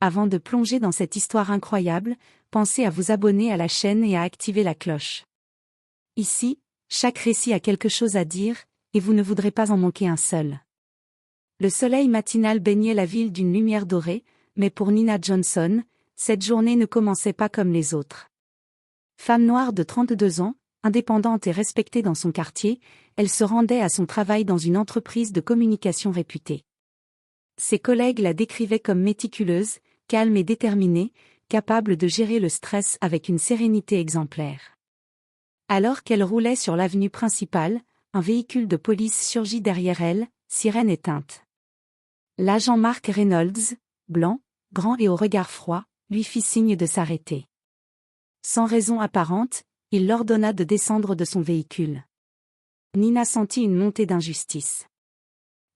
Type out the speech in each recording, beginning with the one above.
Avant de plonger dans cette histoire incroyable, pensez à vous abonner à la chaîne et à activer la cloche. Ici, chaque récit a quelque chose à dire, et vous ne voudrez pas en manquer un seul. Le soleil matinal baignait la ville d'une lumière dorée, mais pour Nina Johnson, cette journée ne commençait pas comme les autres. Femme noire de 32 ans, indépendante et respectée dans son quartier, elle se rendait à son travail dans une entreprise de communication réputée. Ses collègues la décrivaient comme méticuleuse, calme et déterminée, capable de gérer le stress avec une sérénité exemplaire. Alors qu'elle roulait sur l'avenue principale, un véhicule de police surgit derrière elle, sirène éteinte. L'agent Mark Reynolds, blanc, grand et au regard froid, lui fit signe de s'arrêter. Sans raison apparente, il l'ordonna de descendre de son véhicule. Nina sentit une montée d'injustice.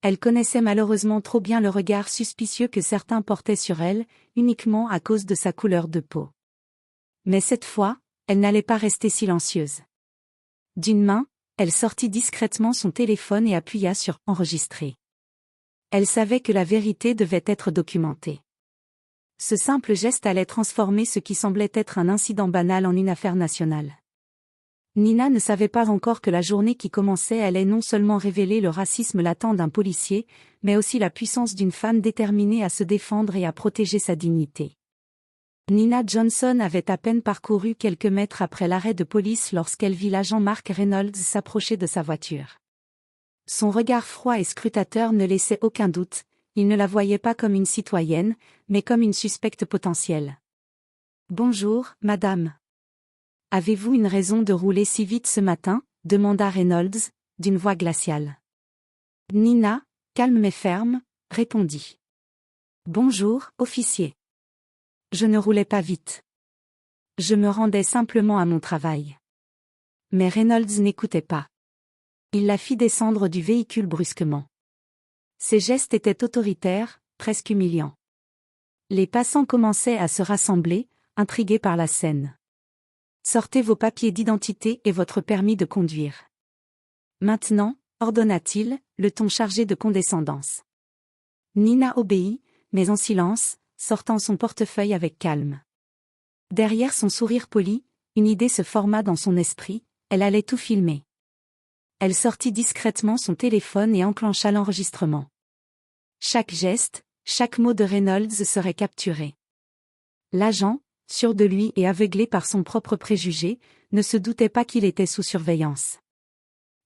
Elle connaissait malheureusement trop bien le regard suspicieux que certains portaient sur elle, uniquement à cause de sa couleur de peau. Mais cette fois, elle n'allait pas rester silencieuse. D'une main, elle sortit discrètement son téléphone et appuya sur « Enregistrer ». Elle savait que la vérité devait être documentée. Ce simple geste allait transformer ce qui semblait être un incident banal en une affaire nationale. Nina ne savait pas encore que la journée qui commençait allait non seulement révéler le racisme latent d'un policier, mais aussi la puissance d'une femme déterminée à se défendre et à protéger sa dignité. Nina Johnson avait à peine parcouru quelques mètres après l'arrêt de police lorsqu'elle vit l'agent Mark Reynolds s'approcher de sa voiture. Son regard froid et scrutateur ne laissait aucun doute, il ne la voyait pas comme une citoyenne, mais comme une suspecte potentielle. « Bonjour, madame. Avez-vous une raison de rouler si vite ce matin ?» demanda Reynolds, d'une voix glaciale. Nina, calme mais ferme, répondit. « Bonjour, officier. Je ne roulais pas vite. Je me rendais simplement à mon travail. » Mais Reynolds n'écoutait pas. Il la fit descendre du véhicule brusquement. Ses gestes étaient autoritaires, presque humiliants. Les passants commençaient à se rassembler, intrigués par la scène. « Sortez vos papiers d'identité et votre permis de conduire. »« Maintenant » ordonna-t-il, le ton chargé de condescendance. Nina obéit, mais en silence, sortant son portefeuille avec calme. Derrière son sourire poli, une idée se forma dans son esprit, elle allait tout filmer. Elle sortit discrètement son téléphone et enclencha l'enregistrement. Chaque geste, chaque mot de Reynolds serait capturé. L'agent, sûr de lui et aveuglé par son propre préjugé, ne se doutait pas qu'il était sous surveillance.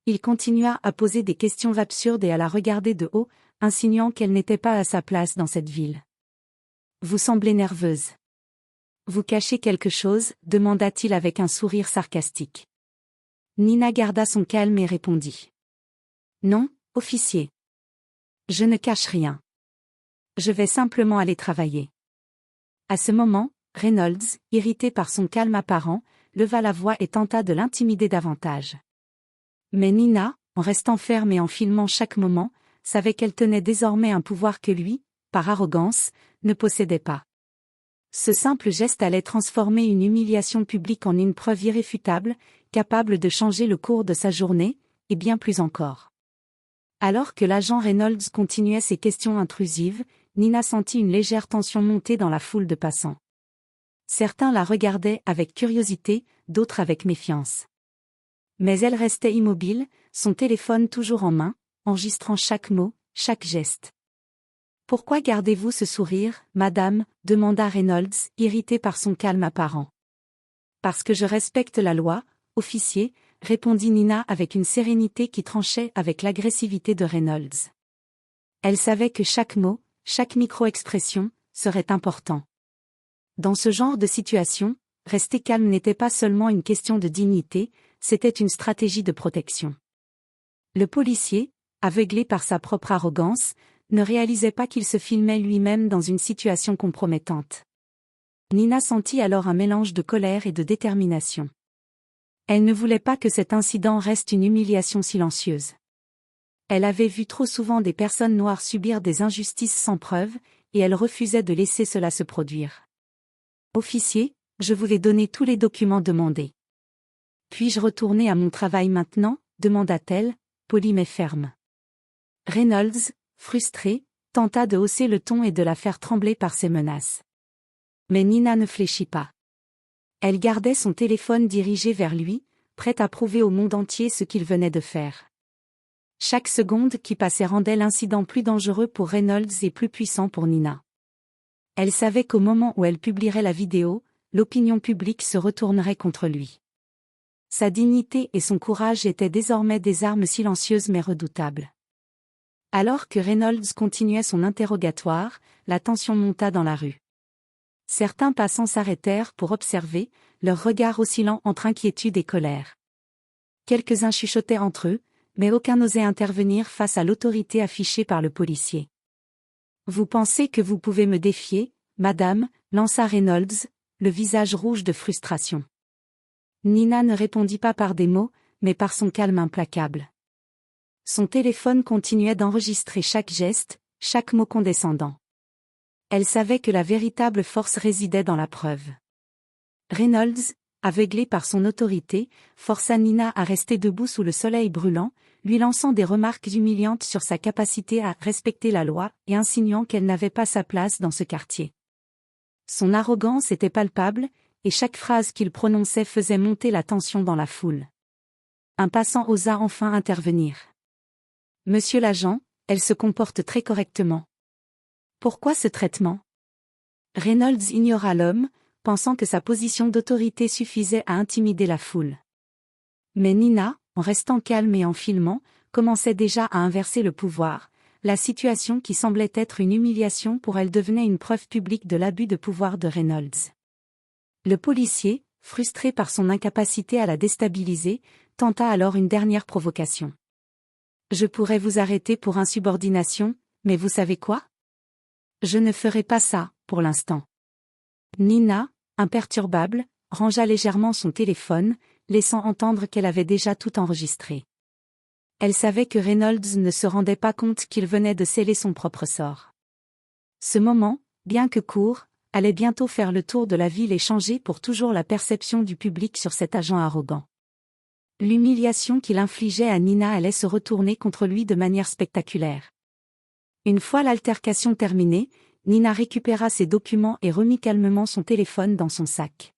Il continua à poser des questions absurdes et à la regarder de haut, insinuant qu'elle n'était pas à sa place dans cette ville. « Vous semblez nerveuse. Vous cachez quelque chose ?» demanda-t-il avec un sourire sarcastique. Nina garda son calme et répondit. « Non, officier. Je ne cache rien. Je vais simplement aller travailler. » À ce moment, Reynolds, irrité par son calme apparent, leva la voix et tenta de l'intimider davantage. Mais Nina, en restant ferme et en filmant chaque moment, savait qu'elle tenait désormais un pouvoir que lui, par arrogance, ne possédait pas. Ce simple geste allait transformer une humiliation publique en une preuve irréfutable, capable de changer le cours de sa journée, et bien plus encore. Alors que l'agent Reynolds continuait ses questions intrusives, Nina sentit une légère tension monter dans la foule de passants. Certains la regardaient avec curiosité, d'autres avec méfiance. Mais elle restait immobile, son téléphone toujours en main, enregistrant chaque mot, chaque geste. « Pourquoi gardez-vous ce sourire, madame ?» demanda Reynolds, irrité par son calme apparent. « Parce que je respecte la loi, officier », répondit Nina avec une sérénité qui tranchait avec l'agressivité de Reynolds. Elle savait que chaque mot, chaque micro-expression, serait important. Dans ce genre de situation, rester calme n'était pas seulement une question de dignité, c'était une stratégie de protection. Le policier, aveuglé par sa propre arrogance, ne réalisait pas qu'il se filmait lui-même dans une situation compromettante. Nina sentit alors un mélange de colère et de détermination. Elle ne voulait pas que cet incident reste une humiliation silencieuse. Elle avait vu trop souvent des personnes noires subir des injustices sans preuve, et elle refusait de laisser cela se produire. « Officier, je vous ai donné tous les documents demandés. Puis-je retourner à mon travail maintenant ?» demanda-t-elle, polie mais ferme. Reynolds, frustré, tenta de hausser le ton et de la faire trembler par ses menaces. Mais Nina ne fléchit pas. Elle gardait son téléphone dirigé vers lui, prête à prouver au monde entier ce qu'il venait de faire. Chaque seconde qui passait rendait l'incident plus dangereux pour Reynolds et plus puissant pour Nina. Elle savait qu'au moment où elle publierait la vidéo, l'opinion publique se retournerait contre lui. Sa dignité et son courage étaient désormais des armes silencieuses mais redoutables. Alors que Reynolds continuait son interrogatoire, la tension monta dans la rue. Certains passants s'arrêtèrent pour observer, leurs regards oscillant entre inquiétude et colère. Quelques-uns chuchotaient entre eux, mais aucun n'osait intervenir face à l'autorité affichée par le policier. « Vous pensez que vous pouvez me défier, madame ?» lança Reynolds, le visage rouge de frustration. Nina ne répondit pas par des mots, mais par son calme implacable. Son téléphone continuait d'enregistrer chaque geste, chaque mot condescendant. Elle savait que la véritable force résidait dans la preuve. Reynolds, aveuglé par son autorité, força Nina à rester debout sous le soleil brûlant, lui lançant des remarques humiliantes sur sa capacité à respecter la loi et insinuant qu'elle n'avait pas sa place dans ce quartier. Son arrogance était palpable, et chaque phrase qu'il prononçait faisait monter la tension dans la foule. Un passant osa enfin intervenir. « Monsieur l'agent, elle se comporte très correctement. Pourquoi ce traitement ?» Reynolds ignora l'homme, pensant que sa position d'autorité suffisait à intimider la foule. Mais Nina, en restant calme et en filmant, commençait déjà à inverser le pouvoir. La situation qui semblait être une humiliation pour elle devenait une preuve publique de l'abus de pouvoir de Reynolds. Le policier, frustré par son incapacité à la déstabiliser, tenta alors une dernière provocation. « Je pourrais vous arrêter pour insubordination, mais vous savez quoi ? Je ne ferai pas ça, pour l'instant. » Nina, imperturbable, rangea légèrement son téléphone, laissant entendre qu'elle avait déjà tout enregistré. Elle savait que Reynolds ne se rendait pas compte qu'il venait de sceller son propre sort. Ce moment, bien que court, allait bientôt faire le tour de la ville et changer pour toujours la perception du public sur cet agent arrogant. L'humiliation qu'il infligeait à Nina allait se retourner contre lui de manière spectaculaire. Une fois l'altercation terminée, Nina récupéra ses documents et remit calmement son téléphone dans son sac.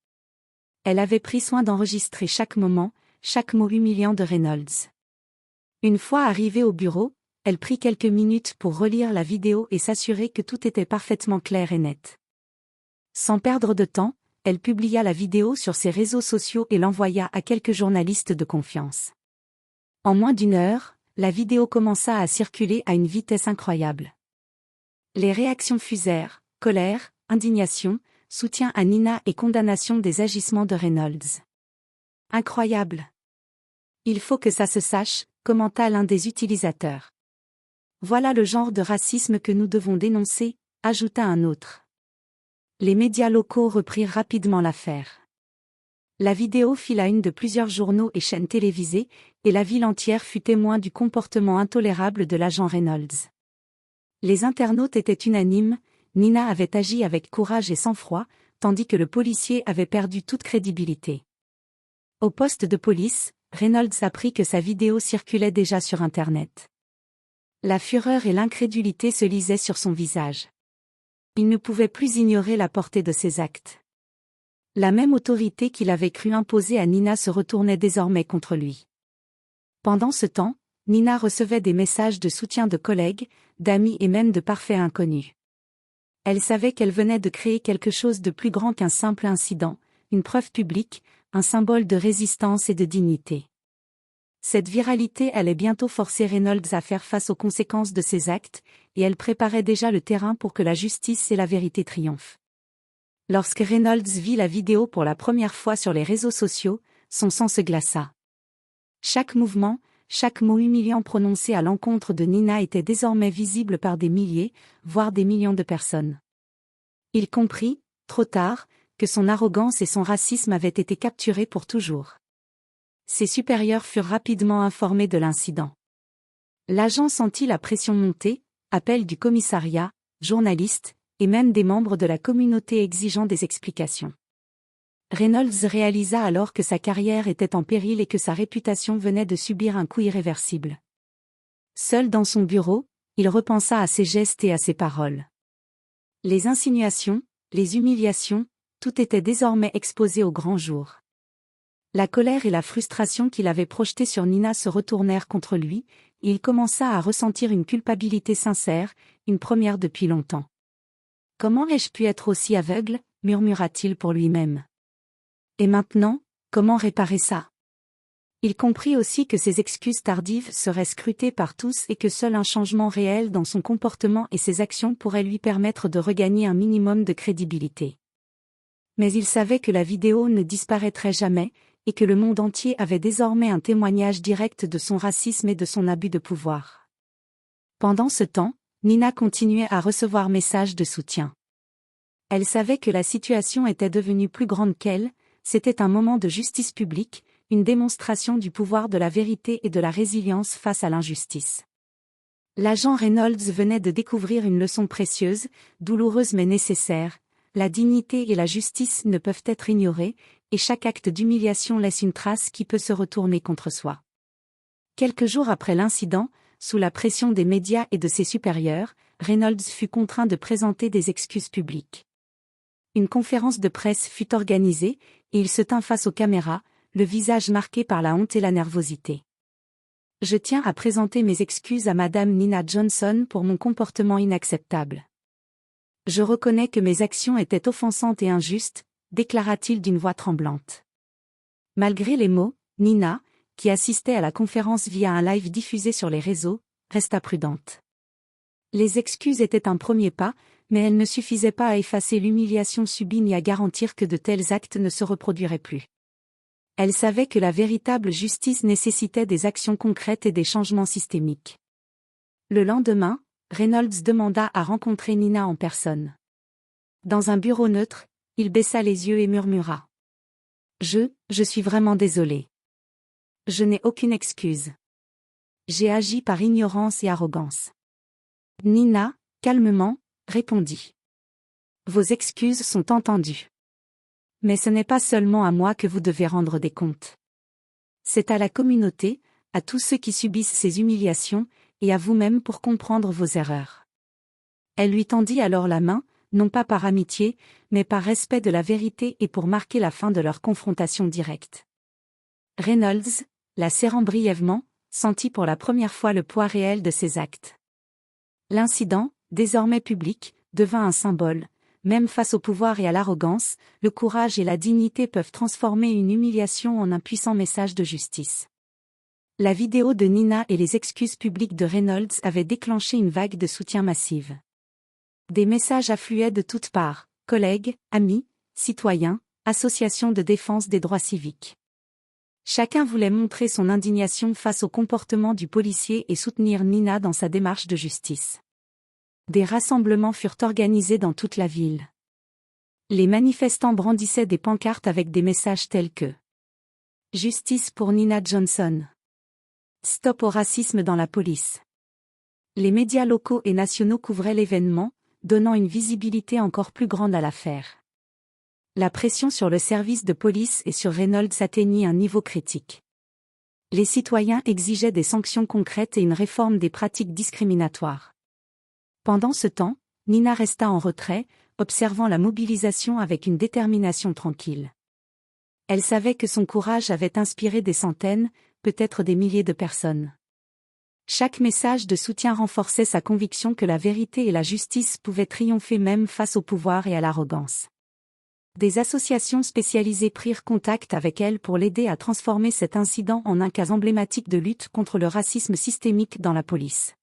Elle avait pris soin d'enregistrer chaque moment, chaque mot humiliant de Reynolds. Une fois arrivée au bureau, elle prit quelques minutes pour relire la vidéo et s'assurer que tout était parfaitement clair et net. Sans perdre de temps, elle publia la vidéo sur ses réseaux sociaux et l'envoya à quelques journalistes de confiance. En moins d'une heure, la vidéo commença à circuler à une vitesse incroyable. Les réactions fusèrent, colère, indignation, soutien à Nina et condamnation des agissements de Reynolds. « Incroyable. Il faut que ça se sache », commenta l'un des utilisateurs. « Voilà le genre de racisme que nous devons dénoncer », ajouta un autre. Les médias locaux reprirent rapidement l'affaire. La vidéo fit la une de plusieurs journaux et chaînes télévisées, et la ville entière fut témoin du comportement intolérable de l'agent Reynolds. Les internautes étaient unanimes, Nina avait agi avec courage et sang-froid, tandis que le policier avait perdu toute crédibilité. Au poste de police, Reynolds apprit que sa vidéo circulait déjà sur Internet. La fureur et l'incrédulité se lisaient sur son visage. Il ne pouvait plus ignorer la portée de ses actes. La même autorité qu'il avait cru imposer à Nina se retournait désormais contre lui. Pendant ce temps, Nina recevait des messages de soutien de collègues, d'amis et même de parfaits inconnus. Elle savait qu'elle venait de créer quelque chose de plus grand qu'un simple incident, une preuve publique, un symbole de résistance et de dignité. Cette viralité allait bientôt forcer Reynolds à faire face aux conséquences de ses actes, et elle préparait déjà le terrain pour que la justice et la vérité triomphent. Lorsque Reynolds vit la vidéo pour la première fois sur les réseaux sociaux, son sang se glaça. Chaque mouvement, chaque mot humiliant prononcé à l'encontre de Nina était désormais visible par des milliers, voire des millions de personnes. Il comprit, trop tard, que son arrogance et son racisme avaient été capturés pour toujours. Ses supérieurs furent rapidement informés de l'incident. L'agent sentit la pression monter, appel du commissariat, journalistes, et même des membres de la communauté exigeant des explications. Reynolds réalisa alors que sa carrière était en péril et que sa réputation venait de subir un coup irréversible. Seul dans son bureau, il repensa à ses gestes et à ses paroles. Les insinuations, les humiliations, Tout était désormais exposé au grand jour. La colère et la frustration qu'il avait projetées sur Nina se retournèrent contre lui, et il commença à ressentir une culpabilité sincère, une première depuis longtemps. « Comment ai-je pu être aussi aveugle ?» murmura-t-il pour lui-même. Et maintenant, comment réparer ça? Il comprit aussi que ses excuses tardives seraient scrutées par tous et que seul un changement réel dans son comportement et ses actions pourrait lui permettre de regagner un minimum de crédibilité. Mais il savait que la vidéo ne disparaîtrait jamais, et que le monde entier avait désormais un témoignage direct de son racisme et de son abus de pouvoir. Pendant ce temps, Nina continuait à recevoir messages de soutien. Elle savait que la situation était devenue plus grande qu'elle, c'était un moment de justice publique, une démonstration du pouvoir de la vérité et de la résilience face à l'injustice. L'agent Reynolds venait de découvrir une leçon précieuse, douloureuse mais nécessaire. La dignité et la justice ne peuvent être ignorées, et chaque acte d'humiliation laisse une trace qui peut se retourner contre soi. Quelques jours après l'incident, sous la pression des médias et de ses supérieurs, Reynolds fut contraint de présenter des excuses publiques. Une conférence de presse fut organisée, et il se tint face aux caméras, le visage marqué par la honte et la nervosité. « Je tiens à présenter mes excuses à Madame Nina Johnson pour mon comportement inacceptable. Je reconnais que mes actions étaient offensantes et injustes, » déclara-t-il d'une voix tremblante. Malgré les mots, Nina, qui assistait à la conférence via un live diffusé sur les réseaux, resta prudente. Les excuses étaient un premier pas, mais elles ne suffisaient pas à effacer l'humiliation subie ni à garantir que de tels actes ne se reproduiraient plus. Elle savait que la véritable justice nécessitait des actions concrètes et des changements systémiques. Le lendemain, Reynolds demanda à rencontrer Nina en personne. Dans un bureau neutre, il baissa les yeux et murmura. « Je suis vraiment désolé. Je n'ai aucune excuse. J'ai agi par ignorance et arrogance. » Nina, calmement, répondit. « Vos excuses sont entendues. Mais ce n'est pas seulement à moi que vous devez rendre des comptes. C'est à la communauté, à tous ceux qui subissent ces humiliations, et à vous-même pour comprendre vos erreurs. » Elle lui tendit alors la main, non pas par amitié, mais par respect de la vérité et pour marquer la fin de leur confrontation directe. Reynolds, la serrant brièvement, sentit pour la première fois le poids réel de ses actes. L'incident, désormais public, devint un symbole. Même face au pouvoir et à l'arrogance, le courage et la dignité peuvent transformer une humiliation en un puissant message de justice. La vidéo de Nina et les excuses publiques de Reynolds avaient déclenché une vague de soutien massive. Des messages affluaient de toutes parts, collègues, amis, citoyens, associations de défense des droits civiques. Chacun voulait montrer son indignation face au comportement du policier et soutenir Nina dans sa démarche de justice. Des rassemblements furent organisés dans toute la ville. Les manifestants brandissaient des pancartes avec des messages tels que « Justice pour Nina Johnson »,« Stop au racisme dans la police ». Les médias locaux et nationaux couvraient l'événement, donnant une visibilité encore plus grande à l'affaire. La pression sur le service de police et sur Reynolds atteignit un niveau critique. Les citoyens exigeaient des sanctions concrètes et une réforme des pratiques discriminatoires. Pendant ce temps, Nina resta en retrait, observant la mobilisation avec une détermination tranquille. Elle savait que son courage avait inspiré des centaines, peut-être des milliers de personnes. Chaque message de soutien renforçait sa conviction que la vérité et la justice pouvaient triompher même face au pouvoir et à l'arrogance. Des associations spécialisées prirent contact avec elle pour l'aider à transformer cet incident en un cas emblématique de lutte contre le racisme systémique dans la police.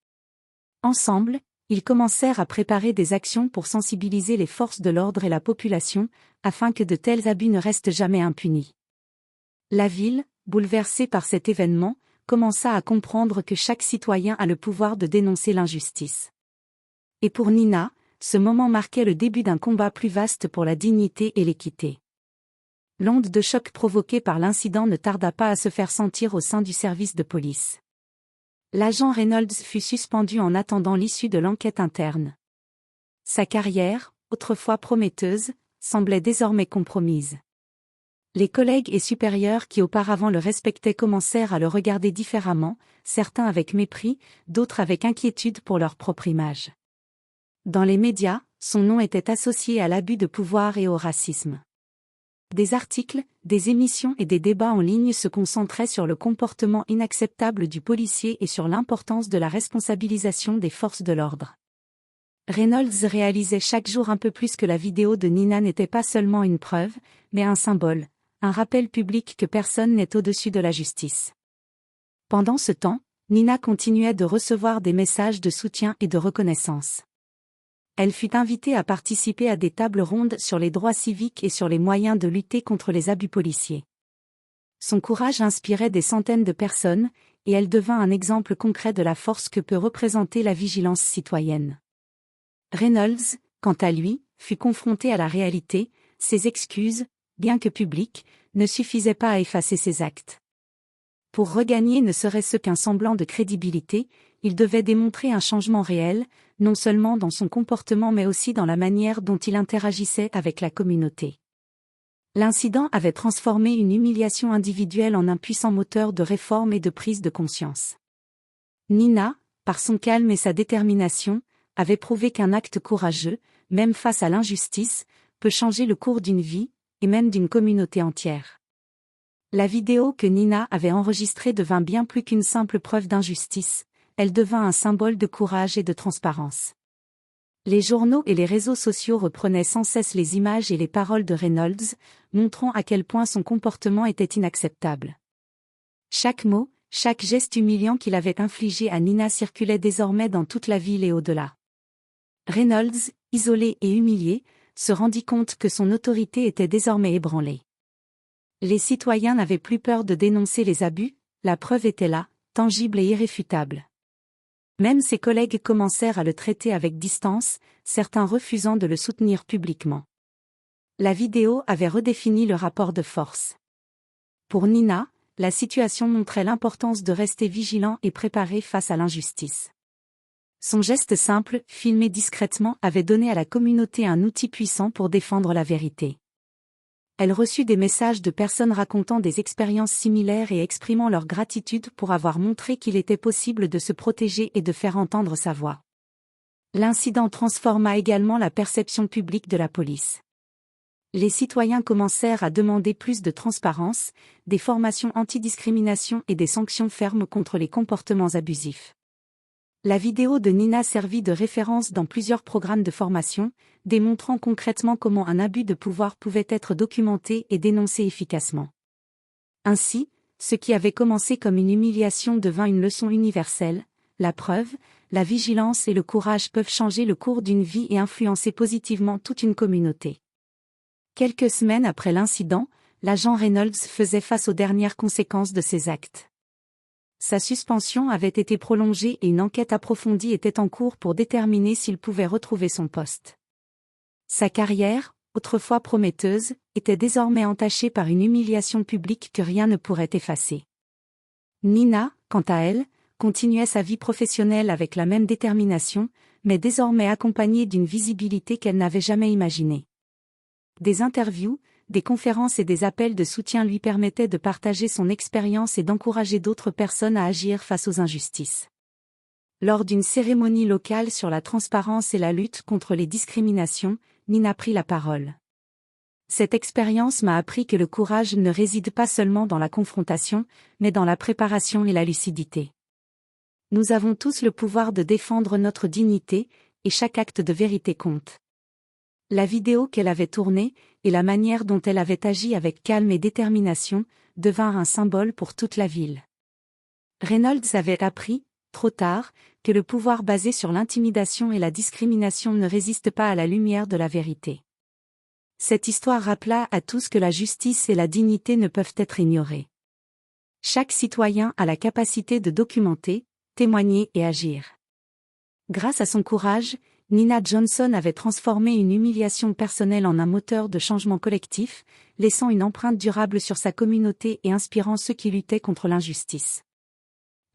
Ensemble, ils commencèrent à préparer des actions pour sensibiliser les forces de l'ordre et la population, afin que de tels abus ne restent jamais impunis. La ville, bouleversée par cet événement, commença à comprendre que chaque citoyen a le pouvoir de dénoncer l'injustice. Et pour Nina, ce moment marquait le début d'un combat plus vaste pour la dignité et l'équité. L'onde de choc provoquée par l'incident ne tarda pas à se faire sentir au sein du service de police. L'agent Reynolds fut suspendu en attendant l'issue de l'enquête interne. Sa carrière, autrefois prometteuse, semblait désormais compromise. Les collègues et supérieurs qui auparavant le respectaient commencèrent à le regarder différemment, certains avec mépris, d'autres avec inquiétude pour leur propre image. Dans les médias, son nom était associé à l'abus de pouvoir et au racisme. Des articles, des émissions et des débats en ligne se concentraient sur le comportement inacceptable du policier et sur l'importance de la responsabilisation des forces de l'ordre. Reynolds réalisait chaque jour un peu plus que la vidéo de Nina n'était pas seulement une preuve, mais un symbole, un rappel public que personne n'est au-dessus de la justice. Pendant ce temps, Nina continuait de recevoir des messages de soutien et de reconnaissance. Elle fut invitée à participer à des tables rondes sur les droits civiques et sur les moyens de lutter contre les abus policiers. Son courage inspirait des centaines de personnes, et elle devint un exemple concret de la force que peut représenter la vigilance citoyenne. Reynolds, quant à lui, fut confronté à la réalité, ses excuses, bien que publiques, ne suffisaient pas à effacer ses actes. Pour regagner ne serait-ce qu'un semblant de crédibilité, il devait démontrer un changement réel, non seulement dans son comportement mais aussi dans la manière dont il interagissait avec la communauté. L'incident avait transformé une humiliation individuelle en un puissant moteur de réforme et de prise de conscience. Nina, par son calme et sa détermination, avait prouvé qu'un acte courageux, même face à l'injustice, peut changer le cours d'une vie, et même d'une communauté entière. La vidéo que Nina avait enregistrée devint bien plus qu'une simple preuve d'injustice, elle devint un symbole de courage et de transparence. Les journaux et les réseaux sociaux reprenaient sans cesse les images et les paroles de Reynolds, montrant à quel point son comportement était inacceptable. Chaque mot, chaque geste humiliant qu'il avait infligé à Nina circulait désormais dans toute la ville et au-delà. Reynolds, isolé et humilié, se rendit compte que son autorité était désormais ébranlée. Les citoyens n'avaient plus peur de dénoncer les abus, la preuve était là, tangible et irréfutable. Même ses collègues commencèrent à le traiter avec distance, certains refusant de le soutenir publiquement. La vidéo avait redéfini le rapport de force. Pour Nina, la situation montrait l'importance de rester vigilant et préparé face à l'injustice. Son geste simple, filmé discrètement, avait donné à la communauté un outil puissant pour défendre la vérité. Elle reçut des messages de personnes racontant des expériences similaires et exprimant leur gratitude pour avoir montré qu'il était possible de se protéger et de faire entendre sa voix. L'incident transforma également la perception publique de la police. Les citoyens commencèrent à demander plus de transparence, des formations anti-discrimination et des sanctions fermes contre les comportements abusifs. La vidéo de Nina servit de référence dans plusieurs programmes de formation, démontrant concrètement comment un abus de pouvoir pouvait être documenté et dénoncé efficacement. Ainsi, ce qui avait commencé comme une humiliation devint une leçon universelle. La preuve, la vigilance et le courage peuvent changer le cours d'une vie et influencer positivement toute une communauté. Quelques semaines après l'incident, l'agent Reynolds faisait face aux dernières conséquences de ses actes. Sa suspension avait été prolongée et une enquête approfondie était en cours pour déterminer s'il pouvait retrouver son poste. Sa carrière, autrefois prometteuse, était désormais entachée par une humiliation publique que rien ne pourrait effacer. Nina, quant à elle, continuait sa vie professionnelle avec la même détermination, mais désormais accompagnée d'une visibilité qu'elle n'avait jamais imaginée. Des interviews, des conférences et des appels de soutien lui permettaient de partager son expérience et d'encourager d'autres personnes à agir face aux injustices. Lors d'une cérémonie locale sur la transparence et la lutte contre les discriminations, Nina prit la parole. Cette expérience m'a appris que le courage ne réside pas seulement dans la confrontation, mais dans la préparation et la lucidité. Nous avons tous le pouvoir de défendre notre dignité, et chaque acte de vérité compte. La vidéo qu'elle avait tournée, et la manière dont elle avait agi avec calme et détermination, devinrent un symbole pour toute la ville. Reynolds avait appris, trop tard, que le pouvoir basé sur l'intimidation et la discrimination ne résiste pas à la lumière de la vérité. Cette histoire rappela à tous que la justice et la dignité ne peuvent être ignorées. Chaque citoyen a la capacité de documenter, témoigner et agir. Grâce à son courage, Nina Johnson avait transformé une humiliation personnelle en un moteur de changement collectif, laissant une empreinte durable sur sa communauté et inspirant ceux qui luttaient contre l'injustice.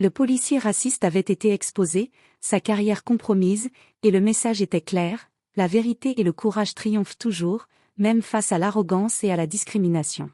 Le policier raciste avait été exposé, sa carrière compromise, et le message était clair, la vérité et le courage triomphent toujours, même face à l'arrogance et à la discrimination.